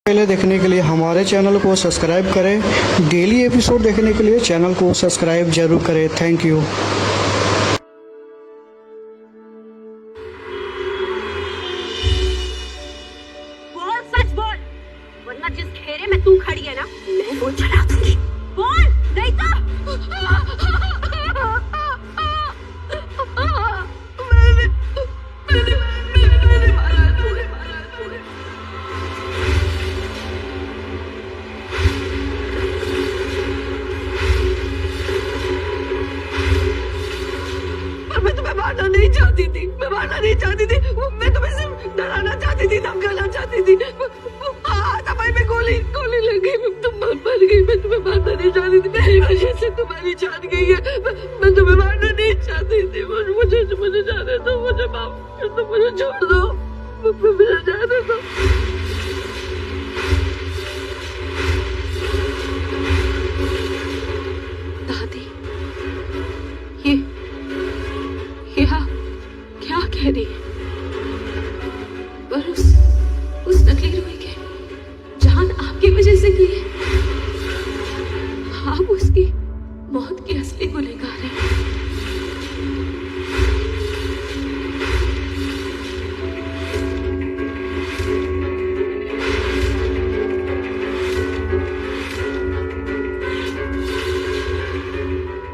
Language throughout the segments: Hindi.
पहले देखने के लिए हमारे चैनल को सब्सक्राइब करें। डेली एपिसोड देखने के लिए चैनल को सब्सक्राइब जरूर करें। Thank you. बोल, सच बोल, वरना जिस घेरे में तू खड़ी है ना, मैं वो जला दूंगी। बोल, नहीं तो मैंने मारा तूने। पर मैं तुम्हें मारना नहीं चाहती थी, मैं तुम्हें सिर्फ डराना चाहती थी, धमकाना चाहती थी। दवाई में गोली लग गई, तुम मर गई। मैं तुम्हें मारना नहीं चाहती थी, मेरी वजह से तुम्हारी जान गई है। मैं तुम्हें मारना नहीं चाहती थी। मुझे जाने दो, मुझे माफ कर दो, मुझे छोड़ दो, मुझे जाने दो। दादी, ये क्या कह रही है? पर उस नकली रूही के जान आपकी वजह से की है। आप उसकी मौत की असली गुनहगार हैं।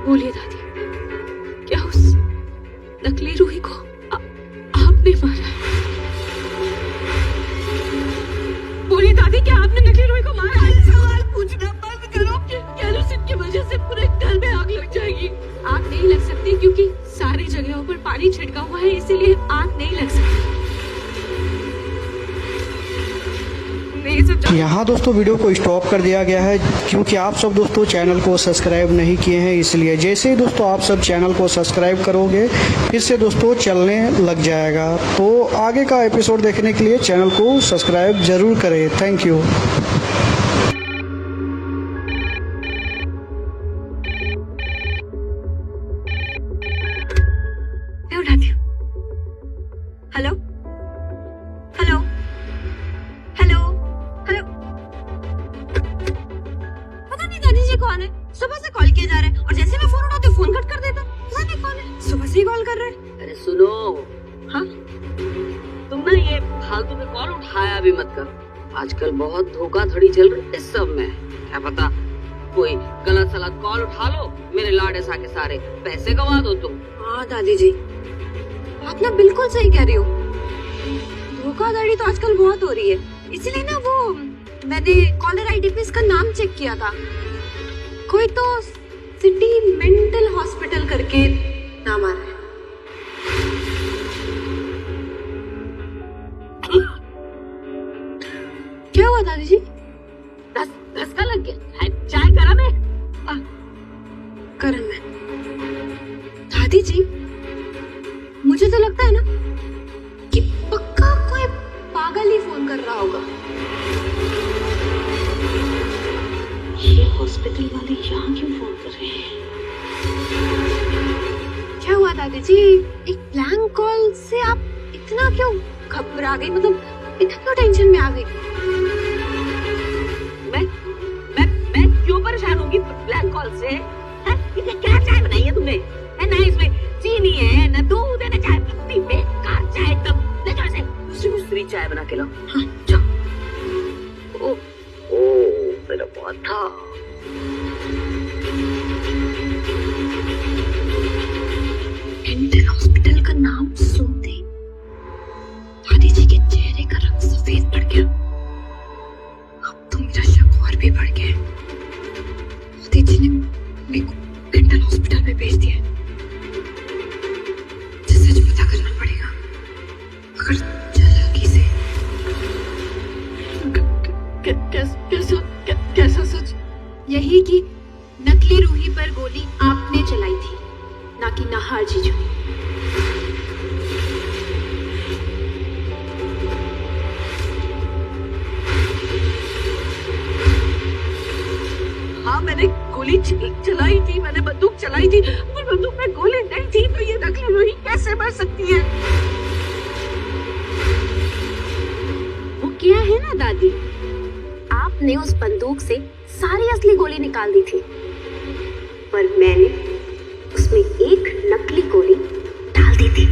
बोलिए दादी, क्या उस नकली रूही को आपने मारा है? बोलिए दादी, क्या आपने नकली रूही को मारा है? सवाल पूछना बंद करो। केरोसिन की वजह से पूरे घर में आग लग जाएगी। आग नहीं लग सकती क्योंकि सारी जगहों पर पानी छिड़का हुआ है, इसीलिए आग नहीं लग सकती। यहाँ दोस्तों वीडियो को स्टॉप कर दिया गया है क्योंकि आप सब दोस्तों चैनल को सब्सक्राइब नहीं किए हैं, इसलिए जैसे ही दोस्तों आप सब चैनल को सब्सक्राइब करोगे फिर से दोस्तों चलने लग जाएगा। तो आगे का एपिसोड देखने के लिए चैनल को सब्सक्राइब जरूर करें। Thank you. Hello hello hello hello, पता नहीं दादी जी कौन है। सुबह से कॉल किए जा रहे हैं और जैसे मैं फोन उठाती हूँ फोन कट कर देता है। पता नहीं कौन है, सुबह से ही कॉल कर रहे हैं। अरे सुनो, हाँ, तुम ना ये फालतू में कॉल उठाया भी मत कर। आजकल बहुत धोखाधड़ी चल रही है इस सब में। क्या पता कोई गलत सलत कॉल उठा लो, मेरे लाडे के सारे पैसे गवा दो तुम। हाँ दादी जी, आप ना बिल्कुल सही कह रही हो। धोखाधड़ी तो आजकल बहुत हो रही है, इसीलिए ना वो मैंने कॉलर आईडी पे इसका नाम चेक किया था। कोई तो सिटी मेंटल हॉस्पिटल करके नाम आ रहा है। क्या हुआ दादी जी? धसका लग गया। चाय गरम है? गरम है। दादी जी, मुझे तो लगता है ना कि पक्का कोई पागल ही फोन कर रहा होगा। ये हॉस्पिटल वाले यहाँ क्यों फोन कर रहे हैं? क्या हुआ दादी जी? एक ब्लैंक कॉल से आप इतना क्यों घबरा गई? मतलब इतना क्यों टेंशन में आ गई? मैं क्यों परेशान होगी ब्लैंक कॉल से? क्या चाय बनाई है तुमने? है ना इसमें चीनी है, न दूध है, न चाय पत्ती, बेकार चाय एकदम। ले जाओ इसे, दूसरी चाय बना के लाओ। हाँ, जाओ। ओ मेरा माथा। मेंटल हॉस्पिटल का नाम सुनते ही दादी जी के चेहरे का रंग सफेद पड़ गया। अब तो मेरा शक और भी बढ़ गया। दादी जी ने मेरे को मेंटल हॉस्पिटल में भेज दिया। सच पता करना पड़ेगा। अगर चालाकी से कैसा सच? यही कि नकली रूही पर गोली आपने चलाई थी, ना कि नाहार जीजू। हाँ, मैंने गोली चलाई थी, मैंने बंदूक चलाई थी, पर बंदूक में गोली नहीं थी, तो ये नकली रूही कैसे मर सकती है? वो क्या है ना दादी, आपने उस बंदूक से सारी असली गोली निकाल दी थी, पर मैंने उसमें एक नकली गोली डाल दी थी।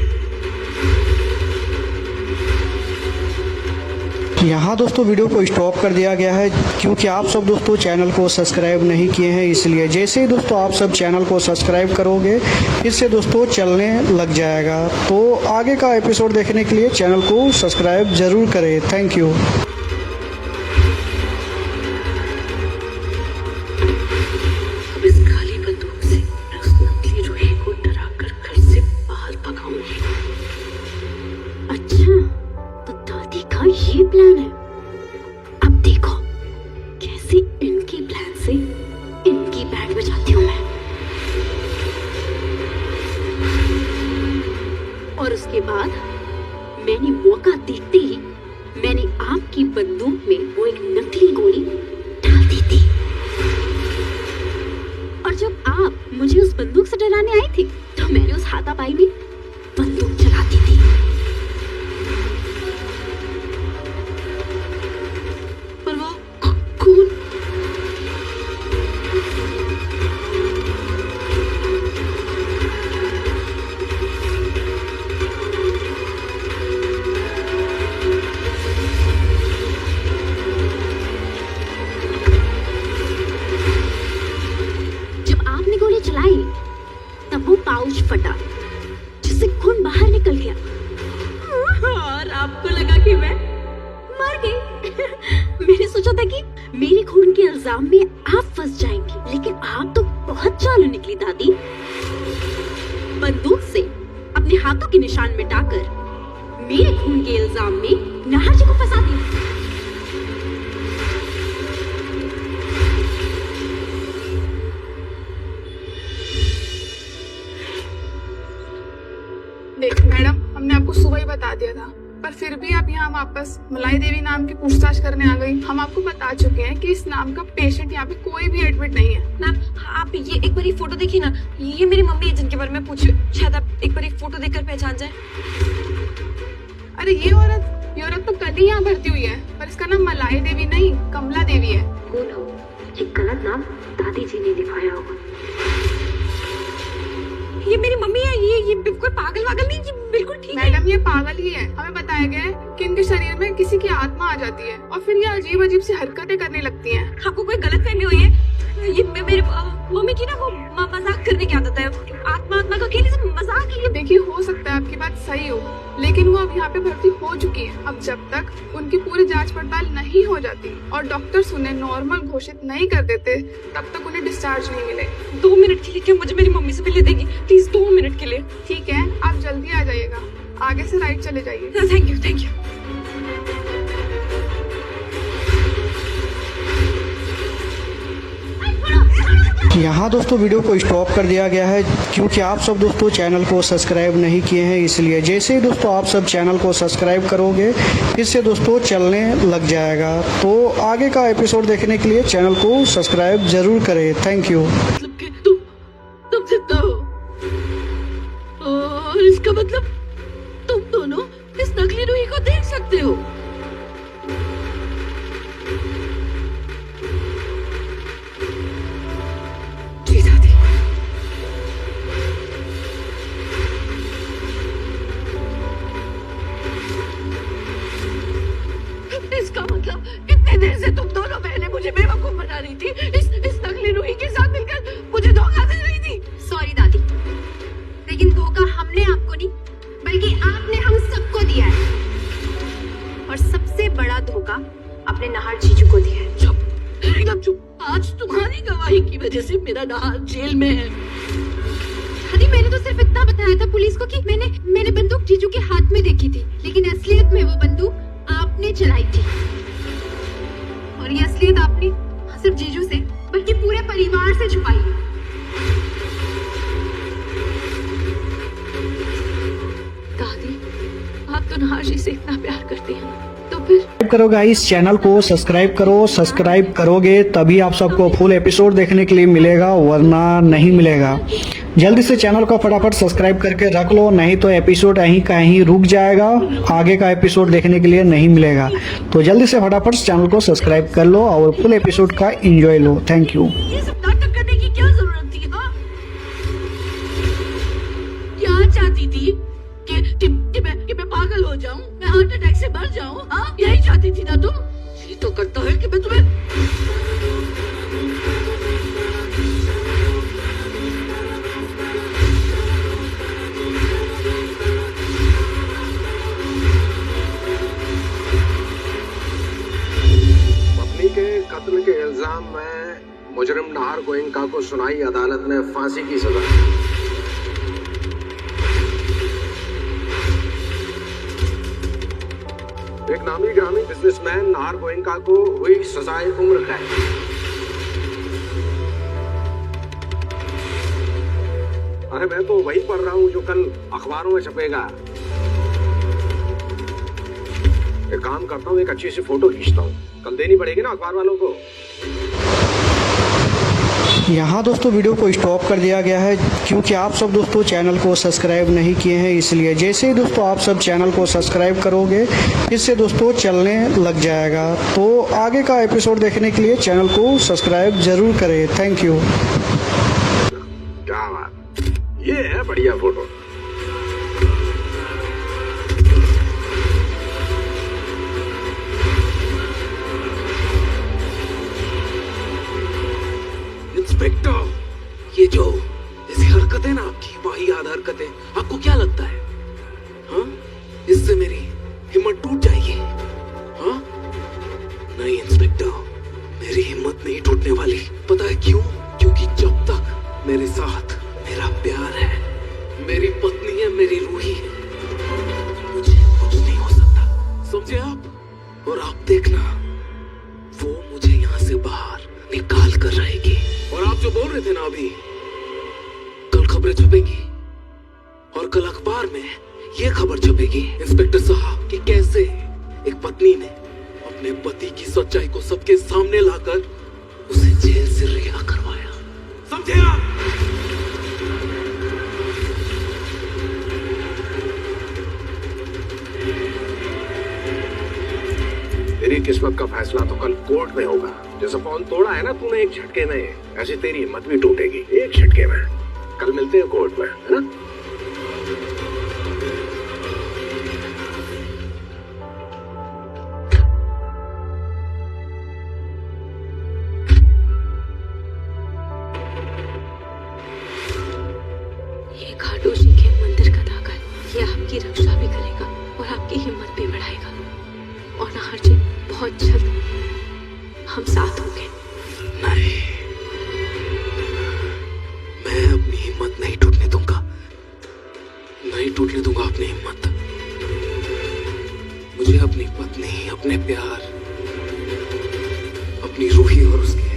यहाँ दोस्तों वीडियो को स्टॉप कर दिया गया है क्योंकि आप सब दोस्तों चैनल को सब्सक्राइब नहीं किए हैं, इसलिए जैसे ही दोस्तों आप सब चैनल को सब्सक्राइब करोगे फिर से दोस्तों चलने लग जाएगा। तो आगे का एपिसोड देखने के लिए चैनल को सब्सक्राइब ज़रूर करें। Thank you. अब इस काली बंदूक से मैं उस नकली रूही को डरा कर घर से बाहर भगाऊंगी। अच्छा, तो दादी का ये प्लान है। अब देखो कैसे इनकी प्लान से इनकी बैंड बजाती हूँ मैं। और उसके बाद मैंने मौका देखते ही मैंने आपकी बंदूक में वो एक नकली गोली डाल दी थी। और जब आप मुझे उस बंदूक से डराने आई थी तो मैंने उस हाथापाई में बंदूक चलाती थी। पर वो कौन? जब आपने गोली चलाई तब वो पाउच फटा जिससे खून बाहर निकल गया और आपको लगा कि मैं मर गई। मैंने सोचा था कि मेरे खून के इल्जाम में आप फंस जाएंगी, लेकिन आप तो बहुत चालू निकली दादी। बंदूक से अपने हाथों के निशान मिटाकर मेरे खून के इल्जाम में नाहर जी को फंसा दिया। देख मैडम, हमने आपको सुबह ही बता दिया था, पर फिर भी आप यहाँ वापस मलाई देवी नाम की पूछताछ करने आ गई। हम आपको बता चुके हैं कि इस नाम का पेशेंट यहाँ पे कोई भी एडमिट नहीं है। मैम, आप ये एक बार फोटो देखिए ना, ये मेरी मम्मी है जिनके बारे में पूछिए, शायद आप एक बार फोटो देखकर पहचान जाए। अरे ये औरत तो कल ही यहाँ भर्ती हुई है, पर इसका नाम मलाई देवी नहीं कमला देवी है। कौन हो? ये गलत नाम दादी जी ने लिखवाया होगा। ये मेरी मम्मी है, ये बिल्कुल पागल वागल नहीं, ये बिल्कुल ठीक है। मैडम ये पागल ही है। हमें बताया गया है कि इनके शरीर में किसी की आत्मा आ जाती है और फिर ये अजीब अजीब सी हरकतें करने लगती हैं। आपको कोई गलतफहमी हुई है? ये मेरे मम्मी की ना वो मजाक करने की आदत है। आत्मा का खेल मजाक है ये। देखिए, हो सकता है आपकी बात सही हो, लेकिन वो अब यहाँ पे भर्ती हो चुकी है। अब जब तक उनकी पूरी जांच पड़ताल नहीं हो जाती और डॉक्टर्स उन्हें नॉर्मल घोषित नहीं कर देते, तब तक उन्हें डिस्चार्ज नहीं मिले। 2 मिनट के लिए क्या मुझे मेरी मम्मी से मिलने देगी प्लीज? 2 मिनट के लिए। ठीक है, आप जल्दी आ जाइएगा, आगे से राइट चले जाइए। Thank you, thank you. यहाँ दोस्तों वीडियो को स्टॉप कर दिया गया है क्योंकि आप सब दोस्तों चैनल को सब्सक्राइब नहीं किए हैं, इसलिए जैसे ही दोस्तों आप सब चैनल को सब्सक्राइब करोगे फिर से दोस्तों चलने लग जाएगा। तो आगे का एपिसोड देखने के लिए चैनल को सब्सक्राइब ज़रूर करें। Thank you. मतलब कि तुम जिंदा हो, और इसका मतलब तुम दोनों इस नकली रूही को देख सकते हो। जी दादी। इसका मतलब इतने देर से तुम दोनों बहनें मुझे बेवकूफ बना रही थी, इस नकली रूही के साथ मिलकर मुझे धोखा दे रही थी। सॉरी दादी, लेकिन धोखा हमने आपको नहीं बल्कि आपने हम सबको दिया है, और सबसे बड़ा धोखा अपने नाहर जीजू को दिया है। चुप, एकदम चुप। आज तुम्हारी गवाही की वजह से मेरा नाहर जेल में है। दादी, मैंने तो सिर्फ इतना बताया था पुलिस को कि मैंने बंदूक जीजू के हाथ में देखी थी, लेकिन असलियत में वो बंदूक आपने चलाई थी। और ये असलियत आपने सिर्फ जीजू से बल्कि पूरे परिवार से छुपाई है। दादी, आप तो नाहर जी से इतना प्यार करती हैं, तो फिर करो गाइस, चैनल को सब्सक्राइब करो। सब्सक्राइब करोगे तभी आप सबको फुल एपिसोड देखने के लिए मिलेगा, वरना नहीं मिलेगा। जल्दी से चैनल को फटाफट सब्सक्राइब करके रख लो, नहीं तो एपिसोड यहीं का यहीं रुक जाएगा, आगे का एपिसोड देखने के लिए नहीं मिलेगा। तो जल्दी से फटाफट चैनल को सब्सक्राइब कर लो और फुल एपिसोड का एंजॉय लो। Thank you. ये सब नाटक करने की क्या जरूरत थी? हाँ, क्या चाहती थी कि मैं पागल हो जाऊं, मैं हार्ट अटैक से मर जाऊं? हाँ, यही चाहती थी ना तुम? ये तो करता है कि मैं तुम्हें पत्नी के कत्ल के इल्जाम में मुजरिम नाहर गोयनका को सुनाई अदालत ने फांसी की सजा। एक नामी ग्रामीण बिजनेसमैन नाहर गोयनका को हुई सजाए उम्र कैद। अरे मैं तो वही पढ़ रहा हूँ जो कल अखबारों में छपेगा। एक काम करता हूँ, एक अच्छी सी फोटो खींचता हूँ, कल देनी पड़ेगी ना अखबार वालों को। यहाँ दोस्तों वीडियो को स्टॉप कर दिया गया है क्योंकि आप सब दोस्तों चैनल को सब्सक्राइब नहीं किए हैं, इसलिए जैसे ही दोस्तों आप सब चैनल को सब्सक्राइब करोगे इससे दोस्तों चलने लग जाएगा। तो आगे का एपिसोड देखने के लिए चैनल को सब्सक्राइब जरूर करें। Thank you. क्या बात, ये है बढ़िया फोटो। इंस्पेक्टर, ये जो ऐसी हरकतें ना आपकी, वाहियात हरकतें, आपको क्या लगता है? हाँ, इससे मेरी हिम्मत टूट जाएगी? हाँ, नहीं इंस्पेक्टर, मेरी हिम्मत नहीं टूटने वाली। पता है क्यों? क्योंकि जब तक मेरे साथ मेरा प्यार है, मेरी पत्नी है, मेरी रूही है, मुझे कुछ नहीं हो सकता, समझे आप? और आप देखना, वो मुझे यहाँ से बाहर निकाल कर रहेगी। और आप जो बोल रहे थे ना अभी, कल खबरें छपेंगी और कल अखबार में ये खबर छपेगी इंस्पेक्टर साहब कि कैसे एक पत्नी ने अपने पति की सच्चाई को सबके सामने लाकर उसे जेल से रिहा करवाया। समझे आप? तेरी किस्मत का फैसला तो कल कोर्ट में होगा। जैसा फोन तोड़ा है ना तूने एक झटके में, ऐसे तेरी हिम्मत भी टूटेगी एक झटके में। कल मिलते हैं कोर्ट में, है ना? ये खाटू श्री के मंदिर का धागा है, ये आपकी रक्षा भी करेगा और आपकी हिम्मत भी बढ़ाएगा। और नाहर जी, बहुत जल्द हम साथ होंगे। नहीं, मैं अपनी हिम्मत नहीं टूटने दूंगा, नहीं टूटने दूंगा अपनी हिम्मत। मुझे अपनी पत्नी, अपने प्यार, अपनी रूही और उसके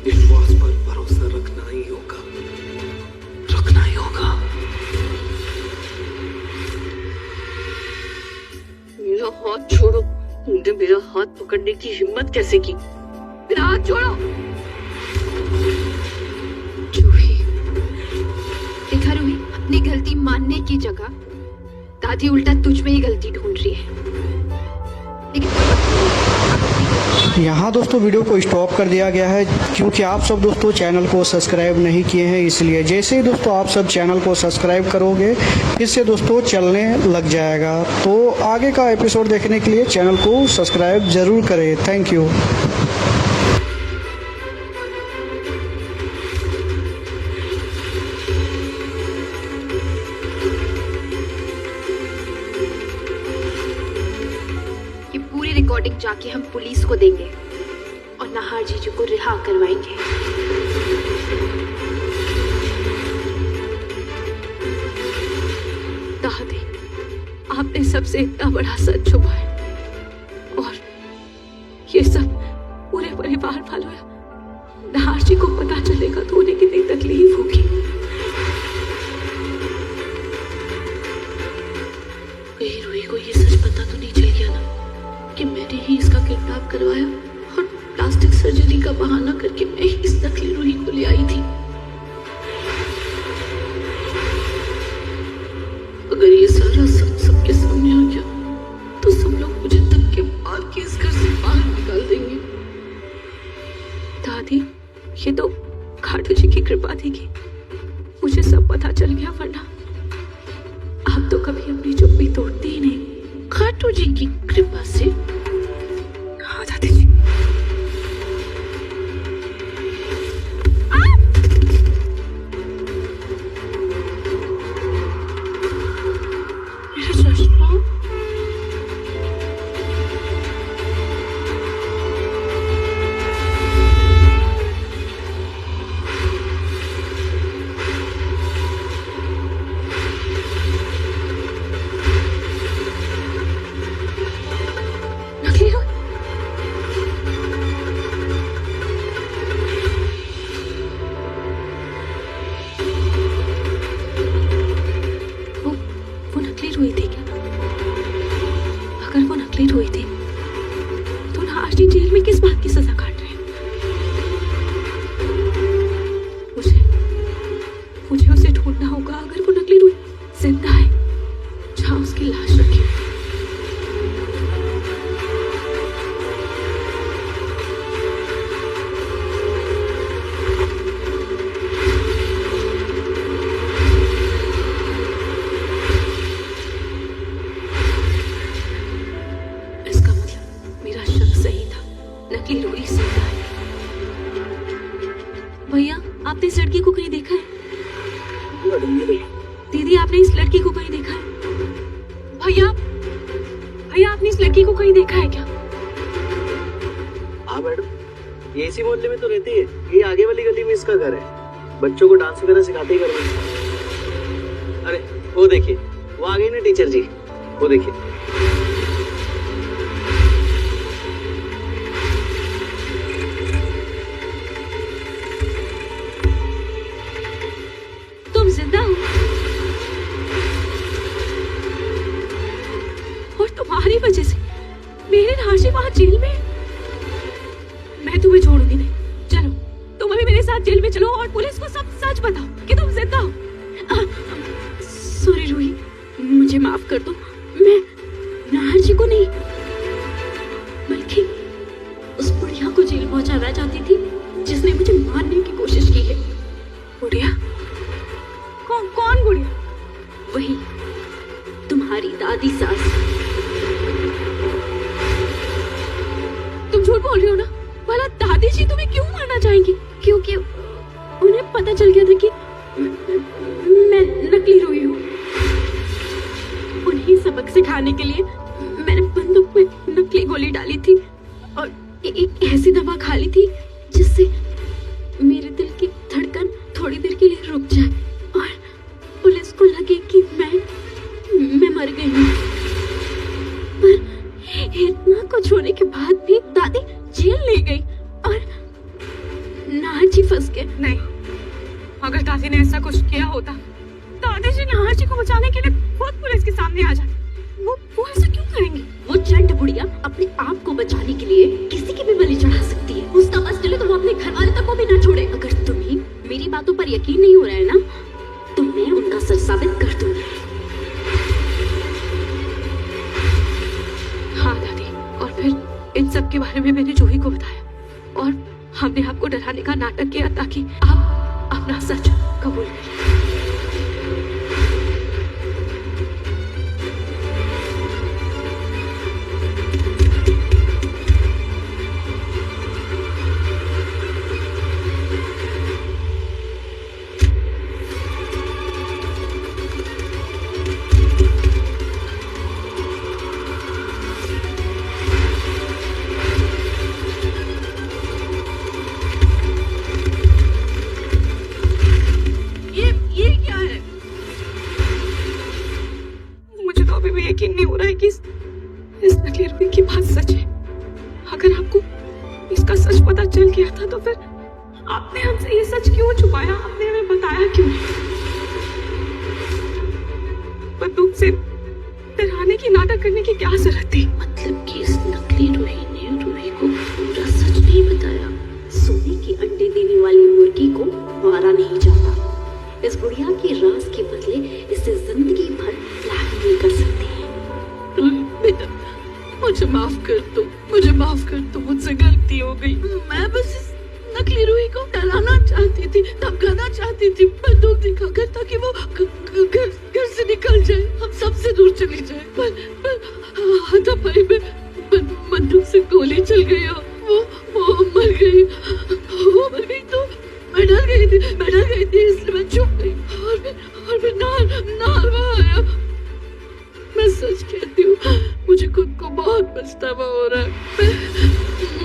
विश्वास पर भरोसा रखना ही होगा, रखना ही होगा। मेरा हाथ छोड़ो। तुमने मेरा हाथ पकड़ने की हिम्मत कैसे की? मेरा हाथ छोड़ो। रूही, देखा रूही, अपनी गलती मानने की जगह दादी उल्टा तुझ में ही गलती ढूंढ रही है। यहाँ दोस्तों वीडियो को स्टॉप कर दिया गया है क्योंकि आप सब दोस्तों चैनल को सब्सक्राइब नहीं किए हैं, इसलिए जैसे ही दोस्तों आप सब चैनल को सब्सक्राइब करोगे इससे दोस्तों चलने लग जाएगा। तो आगे का एपिसोड देखने के लिए चैनल को सब्सक्राइब जरूर करें। Thank you. ये पूरी रिकॉर्डिंग जाके हम पुलिस को देंगे और नाहर जीजू को रिहा करवाएंगे। दादी, आपने सबसे इतना बड़ा सच छुपाया और ये सब पूरे परिवार वालों नाहर जी को पता चलेगा तो उन्हें कितनी तकलीफ होगी। कहीं रूही को ये सच पता तो नहीं चल गया ना कि मैंने ही इसका करवाया और प्लास्टिक सर्जरी का बहाना करके मैं इस नकली रूही को ले आई थी। अगर ये सारा सच सबके सामने आ गया तो सब लोग मुझे धक्के मार के इस घर से बाहर निकाल देंगे। दादी, ये तो खाटू जी की कृपा थी कि मुझे सब पता चल गया, वरना आप तो कभी अपनी चुप्पी तोड़ती ही नहीं। खाटू जी की कृपा से। हाँ दादी जी। मेरा चश्मा। नकली हो? वो नकली रूही थी क्या? अगर वो नकली रूही थी तो नाज जी जेल में किस बात की सजा काट रहे हैं? मुझे उसे ढूंढना होगा। अगर वो नकली रूही जिंदा है, जहां उसकी लाश रखी है। इसका मतलब मेरा शक सही था, नकली रूही जिंदा है। भैया, आपने इस लड़की को कहीं देखा है? दीदी, आपने इस लड़की को कहीं देखा है? भैया, आपने इस लड़की को कहीं देखा है क्या? हाँ मैडम, ये इसी मोहल्ले में तो रहती है। ये आगे वाली गली में इसका घर है। बच्चों को डांस वगैरह सिखाते ही घर में। अरे वो देखिए, वो आ गई ना टीचर जी, वो देखिए। तुम जिंदा हो और तुम्हारी वजह से मेरे नाशी वहां जेल में। मैं तुम्हें छोड़ूंगी नहीं। चलो, तुम अभी मेरे साथ जेल में चलो और पुलिस को सब सच बताओ कि तुम जिंदा हो। सॉरी रूही, मुझे माफ कर दो। मैं नाहर जी को नहीं, बल्कि उस बुढ़िया को जेल पहुंचाना चाहती थी जिसने मुझे मारने की कोशिश की है। बुढ़िया? कौन बुढ़िया? वही, तुम्हारी दादी सास। तुम झूठ बोल रही हो ना? भला दादी जी तुम्हें क्यों मारना चाहेंगी? क्योंकि उन्हें पता चल गया था कि मैं नकली रूही हूँ। उन्हें सबक सिखाने के लिए मैंने बंदूक में नकली गोली डाली थी और एक ऐसी दवा खा ली थी जिससे मेरे दिल की धड़कन थोड़ी देर के लिए रुक जाए और पुलिस को लगे कि मैं मर गई हूँ। पर इतना कुछ होने के बाद भी दादी जेल ले गई और नाहर जी फंस गए। नहीं, अगर दादी ने ऐसा कुछ किया होता, दादी जी नाहर जी को बचाने के लिए खुद पुलिस के सामने आ जाती। वो ऐसा क्यों करेंगी? वो चंड बुढ़िया अपने आप को बचाने के लिए किसी की भी बलि चढ़ा सकती है। उसका बस चले तो वो अपने घर वाले तक को भी ना छोड़े। अगर तुम्हें मेरी बातों पर यकीन नहीं हो रहा है ना, तो मैं उनका सच साबित कर दूंगी। हाँ दादी, और फिर इन सब के बारे में मैंने जूही को बताया और हमने आपको डराने का नाटक किया ताकि आप अपना सच कबूल करें। यकीन नहीं हो रहा है कि इस नकली रूही की बात सच है। अगर आपको इसका सच पता चल गया था तो फिर आपने हमसे ये सच क्यों छुपाया? आपने हमें बताया क्यों? बंदूक से डराने की नाटक करने की क्या जरूरत थी? मतलब कि इस नकली रूही ने रूही को नहीं बताया। सोने के अंडे देने वाली मुर्गी को मारा नहीं जाता। इस गुड़िया के राज के बदले इसे जिंदगी भर ब्लैकमेल कर सकते हैं। बेटा मुझे माफ कर दो, मुझे माफ कर दो, मुझसे गलती हो गई। मैं बस इस नकली रूही को डराना चाहती थी, धमकाना चाहती थी, मैं दुख दिखाकर ताकि वो घर से निकल जाए, हम सबसे दूर चली जाए। पर हाथापाई में बंदूक से गोली चल गई और वो मर गई। वो मर गई तो मैं डर गई थी इसलिए मैं चुप गई और फिर नार वहाँ आया। मैं सच कहती हूँ, मुझे खुद को बहुत पछतावा हो रहा है।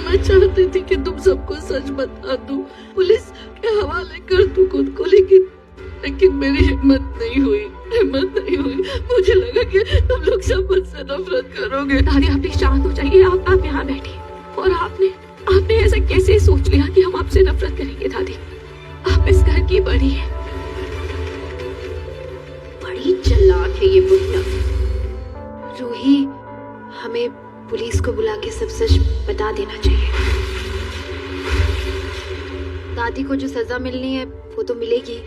मैं चाहती थी कि तुम सबको सच बता दूं, पुलिस के हवाले कर दूं खुद को, लेकिन मेरी हिम्मत नहीं हुई। मुझे लगा कि तुम लोग सब मुझसे नफरत करोगे। दादी आप प्लीज शांत हो जाइए। आप यहाँ बैठिए। और आपने ऐसा कैसे सोच लिया कि हम आपसे नफरत करेंगे? दादी आप इस घर की बड़ी है, बड़ी चालाक है ये बुढ़िया। रूही, हमें पुलिस को बुला के सब सच बता देना चाहिए। दादी को जो सजा मिलनी है वो तो मिलेगी,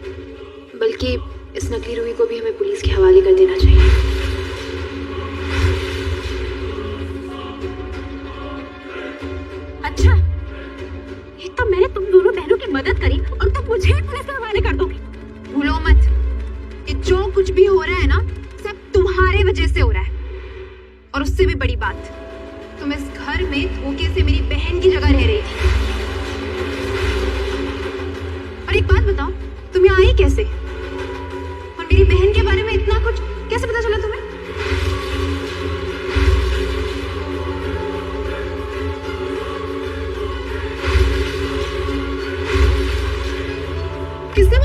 बल्कि इस नकली रूही को भी हमें पुलिस के हवाले कर देना चाहिए। अच्छा, एक तो मैंने तुम दोनों बहनों की मदद करी और तुम मुझे पुलिस के हवाले कर दोगी। भूलो मत कि जो कुछ भी हो रहा है ना, सब तुम्हारे वजह से हो रहा है। और उससे भी बड़ी बात, तुम इस घर में धोखे से मेरी बहन की जगह रह रही थी। और एक बात बताओ, तुम यहाँ आई कैसे? और मेरी बहन के बारे में इतना कुछ कैसे पता चला तुम्हें? किसने